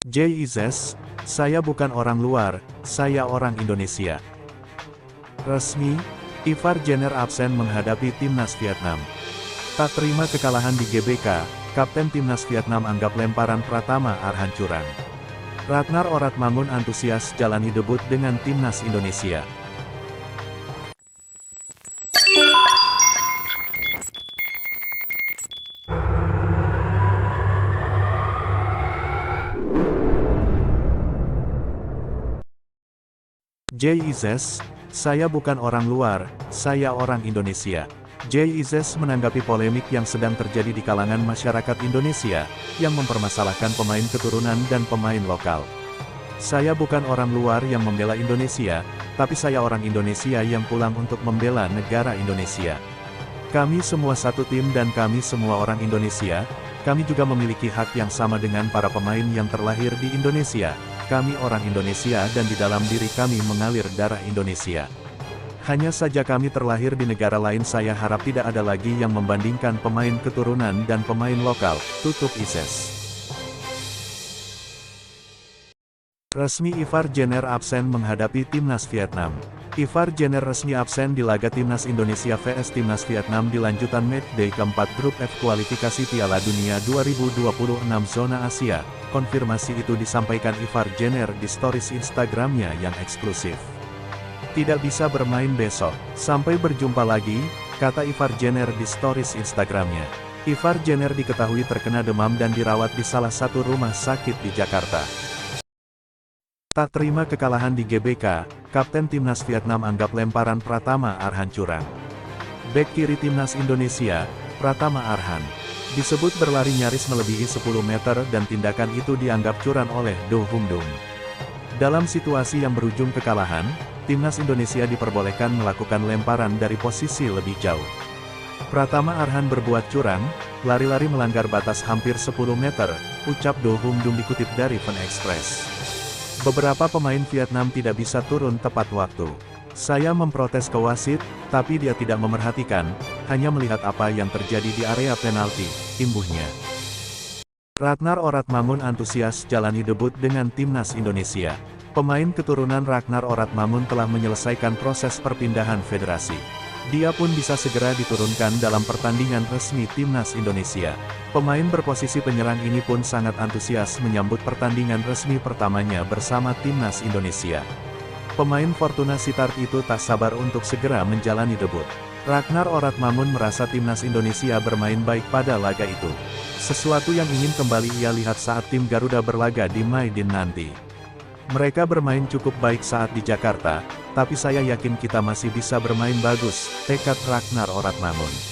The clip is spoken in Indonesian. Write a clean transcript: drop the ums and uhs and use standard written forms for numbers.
JIZES, saya bukan orang luar, saya orang Indonesia. Resmi, Ivar Jenner absen menghadapi Timnas Vietnam. Tak terima kekalahan di GBK, Kapten Timnas Vietnam anggap lemparan Pratama Arhan curang. Ragnar Oratmangun antusias jalani debut dengan Timnas Indonesia. JIZES, saya bukan orang luar, saya orang Indonesia. JIZES menanggapi polemik yang sedang terjadi di kalangan masyarakat Indonesia, yang mempermasalahkan pemain keturunan dan pemain lokal. Saya bukan orang luar yang membela Indonesia, tapi saya orang Indonesia yang pulang untuk membela negara Indonesia. Kami semua satu tim dan kami semua orang Indonesia, kami juga memiliki hak yang sama dengan para pemain yang terlahir di Indonesia. Kami orang Indonesia dan di dalam diri kami mengalir darah Indonesia. Hanya saja kami terlahir di negara lain, saya harap tidak ada lagi yang membandingkan pemain keturunan dan pemain lokal, tutup IZES. Resmi Ivar Jenner absen menghadapi Timnas Vietnam. Ivar Jenner resmi absen di laga Timnas Indonesia vs Timnas Vietnam di lanjutan matchday keempat grup F kualifikasi Piala Dunia 2026 zona Asia. Konfirmasi itu disampaikan Ivar Jenner di stories Instagramnya yang eksklusif. Tidak bisa bermain besok, sampai berjumpa lagi, kata Ivar Jenner di stories Instagramnya. Ivar Jenner diketahui terkena demam dan dirawat di salah satu rumah sakit di Jakarta. Tak terima kekalahan di GBK, Kapten Timnas Vietnam anggap lemparan Pratama Arhan curang. Bek kiri Timnas Indonesia, Pratama Arhan, disebut berlari nyaris melebihi 10 meter dan tindakan itu dianggap curang oleh Do Hung Dung. Dalam situasi yang berujung kekalahan, Timnas Indonesia diperbolehkan melakukan lemparan dari posisi lebih jauh. Pratama Arhan berbuat curang, lari-lari melanggar batas hampir 10 meter, ucap Do Hung Dung dikutip dari Fan Express. Beberapa pemain Vietnam tidak bisa turun tepat waktu. Saya memprotes ke wasit, tapi dia tidak memerhatikan, hanya melihat apa yang terjadi di area penalti, imbuhnya. Ragnar Oratmangun antusias jalani debut dengan Timnas Indonesia. Pemain keturunan Ragnar Oratmangun telah menyelesaikan proses perpindahan federasi. Dia pun bisa segera diturunkan dalam pertandingan resmi Timnas Indonesia. Pemain berposisi penyerang ini pun sangat antusias menyambut pertandingan resmi pertamanya bersama Timnas Indonesia. Pemain Fortuna Sittard itu tak sabar untuk segera menjalani debut. Ragnar Oratmangun merasa Timnas Indonesia bermain baik pada laga itu. Sesuatu yang ingin kembali ia lihat saat tim Garuda berlaga di Maidin nanti. Mereka bermain cukup baik saat di Jakarta, tapi saya yakin kita masih bisa bermain bagus, tekad Ragnar Oratmangun.